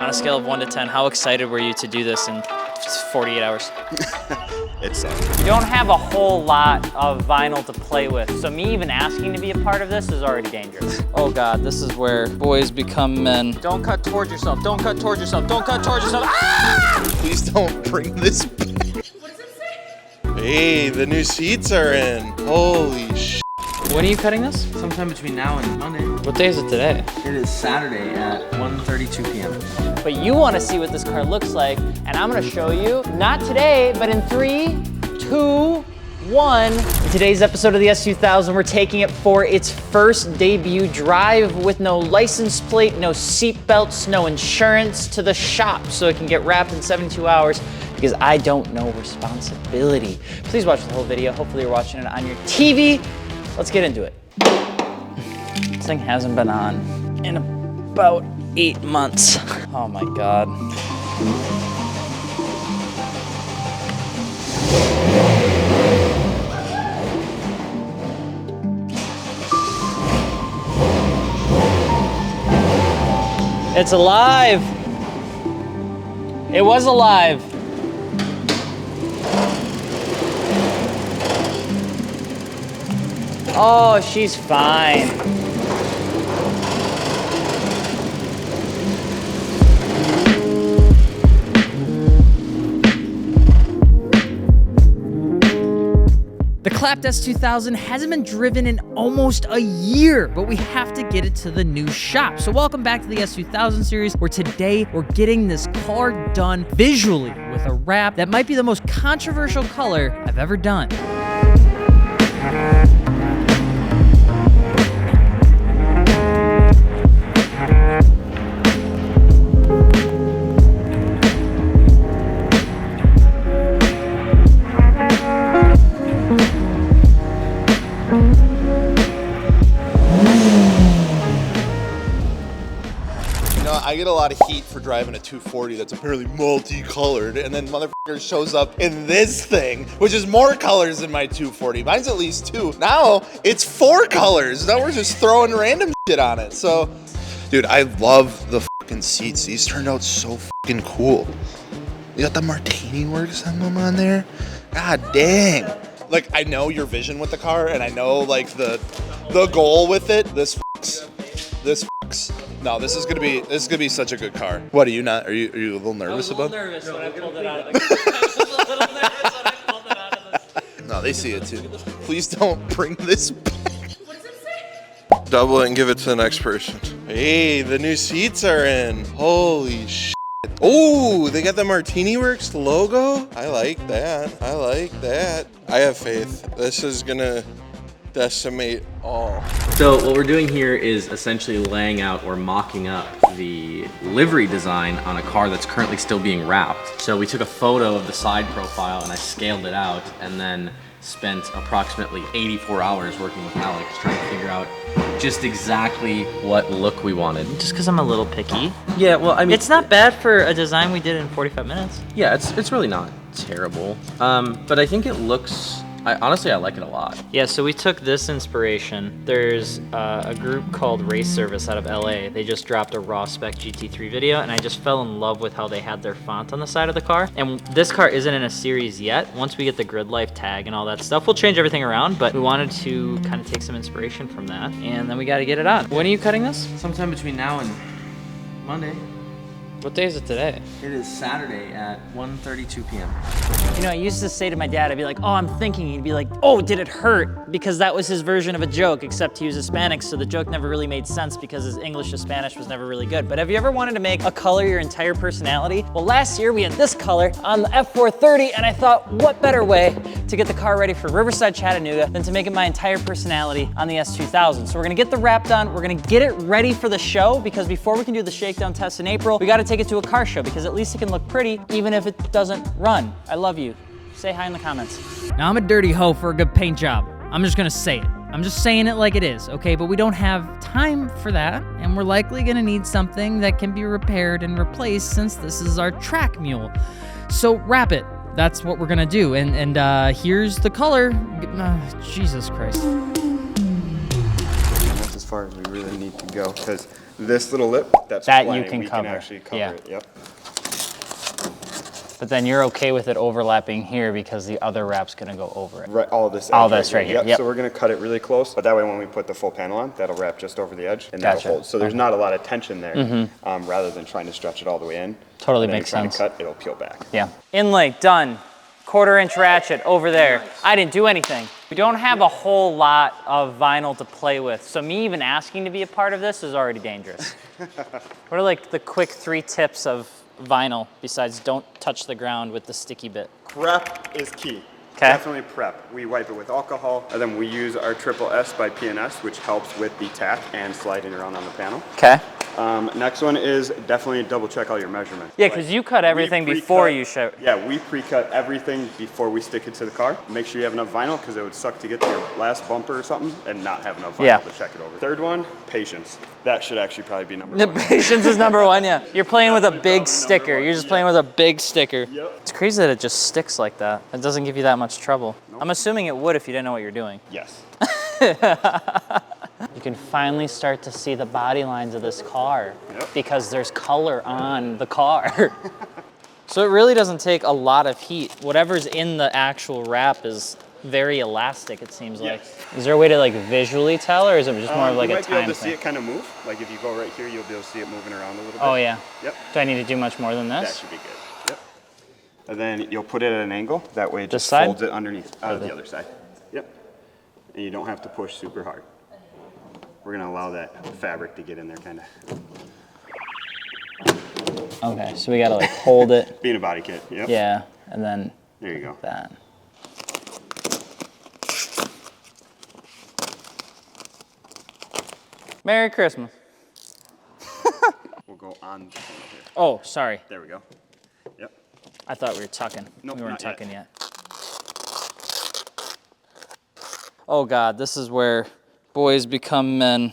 On a scale of 1 to 10, how excited were you to do this in 48 hours? It's You don't have a whole lot of vinyl to play with, so me even asking to be a part of this is already dangerous. Oh God, this is where boys become men. Don't cut towards yourself, don't cut towards yourself, don't cut towards yourself. Ah! Please don't bring this back. What does it say? Hey, the new seats are in. Holy sh**. When are you cutting this? Sometime between now and Monday. What day is it today? It is Saturday at 1:32 p.m. But you want to see what this car looks like, and I'm going to show you, not today, but in 3, 2, 1. In today's episode of the S2000, we're taking it for its first debut drive with no license plate, no seat belts, no insurance, to the shop so it can get wrapped in 72 hours because I don't know responsibility. Please watch the whole video. Hopefully you're watching it on your TV. Let's get into it. This thing hasn't been on in about 8 months. Oh my God. It's alive. It was alive. Oh, she's fine. The clapped S2000 hasn't been driven in almost a year, but we have to get it to the new shop. So welcome back to the S2000 series, where today we're getting this car done visually with a wrap that might be the most controversial color I've ever done. I get a lot of heat for driving a 240 that's apparently multicolored, and then motherfucker shows up in this thing, which is more colors than my 240. Mine's at least 2. Now it's 4 colors. Now we're just throwing random shit on it. So, dude, I love the fucking seats. These turned out so fucking cool. You got the Martini works on them on there. God dang. Like, I know your vision with the car, and I know like the goal with it. This fucks. No, this is gonna be such a good car. What are you not? Are you a little nervous about? I was a little nervous when I pulled it out of the car. I was a little nervous when I pulled it out of the. No, they see it too. Please don't bring this back. What does it say? Double it and give it to the next person. Hey, the new seats are in. Holy shit. Oh, they got the Martini Works logo. I like that. I like that. I have faith. This is gonna decimate all. So what we're doing here is essentially laying out or mocking up the livery design on a car that's currently still being wrapped. So we took a photo of the side profile and I scaled it out, and then spent approximately 84 hours working with Alex trying to figure out just exactly what look we wanted. Just because I'm a little picky. Yeah, well, I mean, It's not bad for a design we did in 45 minutes. yeah, it's really not terrible. But I think it looks, honestly, I like it a lot. Yeah, so we took this inspiration. There's a group called Race Service out of LA. They just dropped a raw spec GT3 video, and I just fell in love with how they had their font on the side of the car. And this car isn't in a series yet. Once we get the grid life tag and all that stuff, we'll change everything around, but we wanted to kind of take some inspiration from that, and then we got to get it on. When are you cutting this? Sometime between now and Monday. What day is it today? It is Saturday at 1:32 p.m. You know, I used to say to my dad, I'd be like, oh, I'm thinking. He'd be like, oh, did it hurt? Because that was his version of a joke, except he was Hispanic, so the joke never really made sense because his English to Spanish was never really good. But have you ever wanted to make a color your entire personality? Well, last year we had this color on the F430, and I thought, what better way to get the car ready for Riverside, Chattanooga than to make it my entire personality on the S2000. So we're gonna get the wrap done, we're gonna get it ready for the show, because before we can do the shakedown test in April, we gotta take it to a car show, because at least it can look pretty, even if it doesn't run. I love you. Say hi in the comments. Now, I'm a dirty hoe for a good paint job. I'm just gonna say it. I'm just saying it like it is, okay? But we don't have time for that, and we're likely gonna need something that can be repaired and replaced, since this is our track mule. So wrap it. That's what we're gonna do. And here's the color. Jesus Christ. That's as far as we really need to go, because This little lip, that's that plenty. you can we cover. can actually cover Yeah. it. Yep. But then you're okay with it overlapping here because the other wrap's gonna go over it. Right, all this. All edge this right here, Yep. yep. So we're gonna cut it really close, but that way when we put the full panel on, that'll wrap just over the edge and Gotcha. that'll hold. So there's not a lot of tension there, rather than trying to stretch it all the way in. Totally And then makes you're trying sense. to cut, it'll peel back. Yeah. Inlay, done. 1/4 inch ratchet over there. I didn't do anything. We don't have a whole lot of vinyl to play with, so me even asking to be a part of this is already dangerous. What are like the quick 3 tips of vinyl besides don't touch the ground with the sticky bit? Prep is key. Okay. Definitely prep. We wipe it with alcohol, and then we use our Triple S by P&S, which helps with the tack and sliding around on the panel. Okay. Next one is definitely double check all your measurements. Yeah, because you cut everything We before pre-cut- you show. Yeah, we pre-cut everything before we stick it to the car. Make sure you have enough vinyl because it would suck to get to your last bumper or something and not have enough vinyl Yeah. to check it over. Third one, patience. That should actually probably be number The one. patience is number 1, yeah. You're playing with a Definitely big probably sticker. number You're one, just yeah. playing with a big sticker. Yep. It's crazy that it just sticks like that. It doesn't give you that much trouble. I'm assuming it would if you didn't know what you're doing. Yes. You can finally start to see the body lines of this car Yep. because there's color on the car. So it really doesn't take a lot of heat. Whatever's in the actual wrap is very elastic, it seems like. Yes. Is there a way to like visually tell, or is it just more of like you a might be able time to see thing? it kind of move. Like if you go right here, you'll be able to see it moving around a little bit. Oh yeah. Yep. Do I need to do much more than That this? should be good. Yep. And then you'll put it at an angle. That way it This just side? folds it underneath, the- the other side. Yep. And you don't have to push super hard. We're gonna allow that fabric to get in there kind of. Okay, so we gotta like hold it. Being a body kit, yep. Yeah, and then There you go. that. Merry Christmas. We'll go on the panel here. Oh, sorry. There we go. Yep. I thought we were tucking. Nope, we weren't not yet. tucking yet. Oh God, this is where boys become men.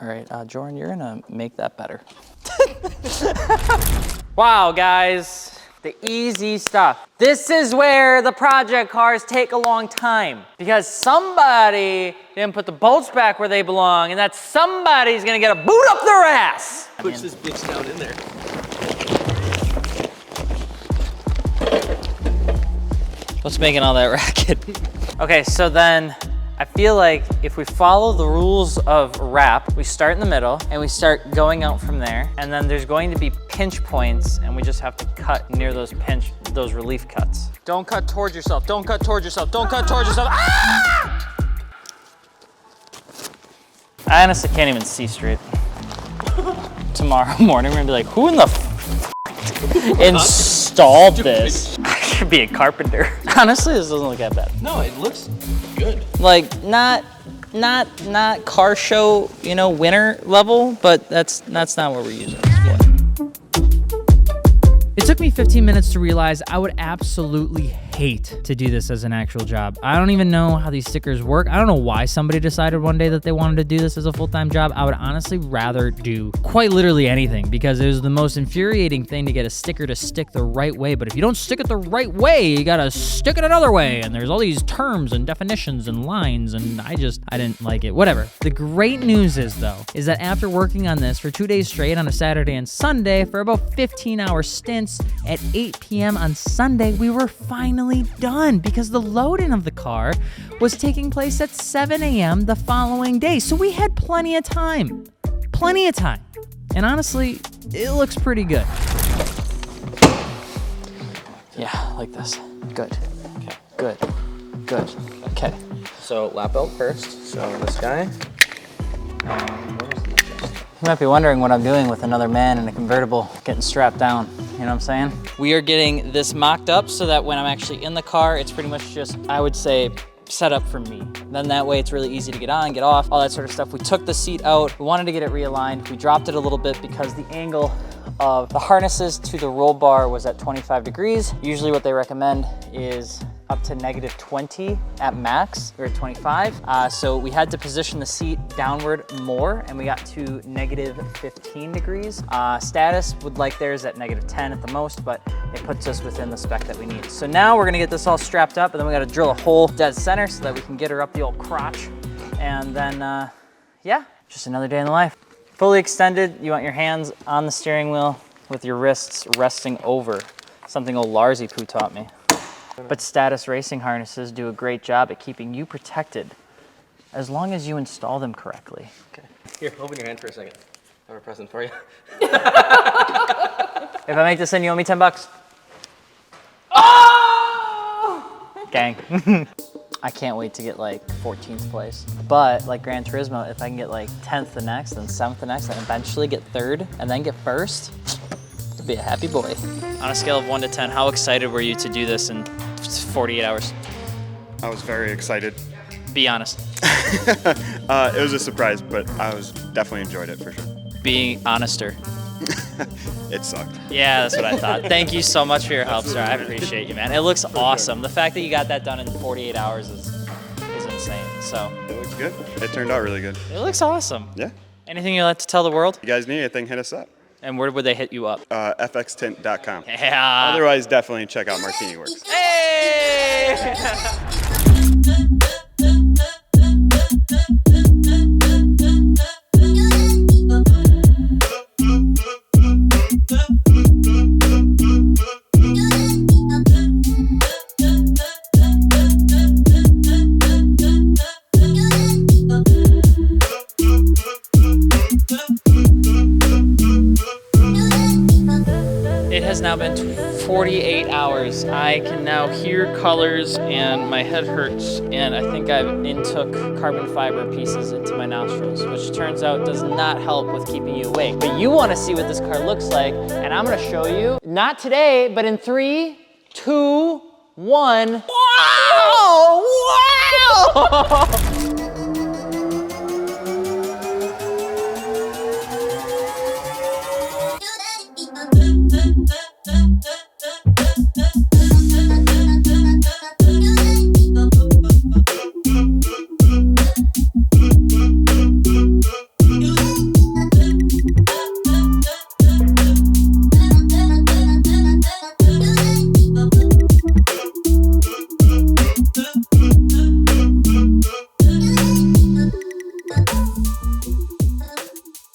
All right, Joren, you're gonna make that better. Wow, guys, the easy stuff. This is where the project cars take a long time because somebody didn't put the bolts back where they belong, and that somebody's gonna get a boot up their ass. Push this bitch down in there. What's making all that racket? Okay, so then I feel like if we follow the rules of wrap, we start in the middle and we start going out from there, and then there's going to be pinch points and we just have to cut near those relief cuts. Don't cut towards yourself, don't cut towards yourself, don't cut towards yourself. Ah! I honestly can't even see straight. Tomorrow morning we're gonna be like, who in the installed this? I should be a carpenter. Honestly, this doesn't look that bad. No, it looks good. Like not car show, you know, winner level, but that's not what we're using this for. It took me 15 minutes to realize I would absolutely hate to do this as an actual job. I don't even know how these stickers work. I don't know why somebody decided one day that they wanted to do this as a full-time job. I would honestly rather do quite literally anything because it was the most infuriating thing to get a sticker to stick the right way. But if you don't stick it the right way, you gotta stick it another way. And there's all these terms and definitions and lines, and I didn't like it. Whatever. The great news is that after working on this for 2 days straight on a Saturday and Sunday for about 15-hour stints at 8 p.m. on Sunday, we were finally done because the load-in of the car was taking place at 7 a.m. the following day. So we had plenty of time. Plenty of time. And honestly, it looks pretty good. Yeah, like this. Good. Okay. Good. Good. Okay. So lap belt first. So this guy. You might be wondering what I'm doing with another man in a convertible getting strapped down. You know what I'm saying? We are getting this mocked up so that when I'm actually in the car, it's pretty much just, I would say, set up for me. Then that way it's really easy to get on, get off, all that sort of stuff. We took the seat out. We wanted to get it realigned. We dropped it a little bit because the angle of the harnesses to the roll bar was at 25 degrees. Usually what they recommend is up to -20 at max. We're at 25. So we had to position the seat downward more and we got to -15 degrees. Status would like theirs at -10 at the most, but it puts us within the spec that we need. So now we're gonna get this all strapped up and then we gotta drill a hole dead center so that we can get her up the old crotch. And then, yeah, just another day in the life. Fully extended, you want your hands on the steering wheel with your wrists resting over. Something old Larsy Poo taught me. But status racing harnesses do a great job at keeping you protected as long as you install them correctly. Okay. Here, open your hand for a second. I have a present for you. If I make this in, you owe me $10. Oh! Gang. I can't wait to get like 14th place. But like Gran Turismo, if I can get like 10th the next, then 7th the next, and eventually get 3rd, and then get 1st, to be a happy boy. On a scale of 1 to 10, how excited were you to do this in 48 hours? I was very excited. Be honest. It was a surprise, but I definitely enjoyed it for sure. Being honester. It sucked. Yeah, that's what I thought. Thank you so much for your help, sir. I appreciate you, man. It looks awesome. The fact that you got that done in 48 hours is insane. So It looks good. It turned out really good. it looks awesome. Yeah. Anything you'd like to tell the world? You guys need anything, hit us up. And where would they hit you up? FXTint.com. Yeah. Otherwise, definitely check out Martini Works. Hey! It has now been 48 hours. I can now hear colors and my head hurts, and I think I've intook carbon fiber pieces into my nostrils, which turns out does not help with keeping you awake. But you want to see what this car looks like, and I'm going to show you, not today, but in 3, 2, 1. Wow! Wow!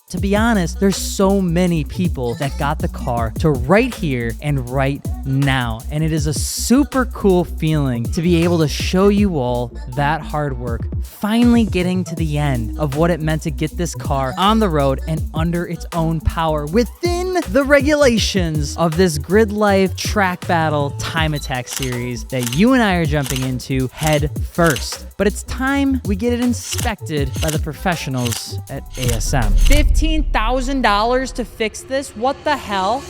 To be honest, there's so many people that got the car to right here and right now. And it is a super cool feeling to be able to show you all that hard work, finally getting to the end of what it meant to get this car on the road and under its own power within the regulations of this Grid Life Track Battle Time Attack series that you and I are jumping into head first. But it's time we get it inspected by the professionals at ASM. $15,000 to fix this? What the hell?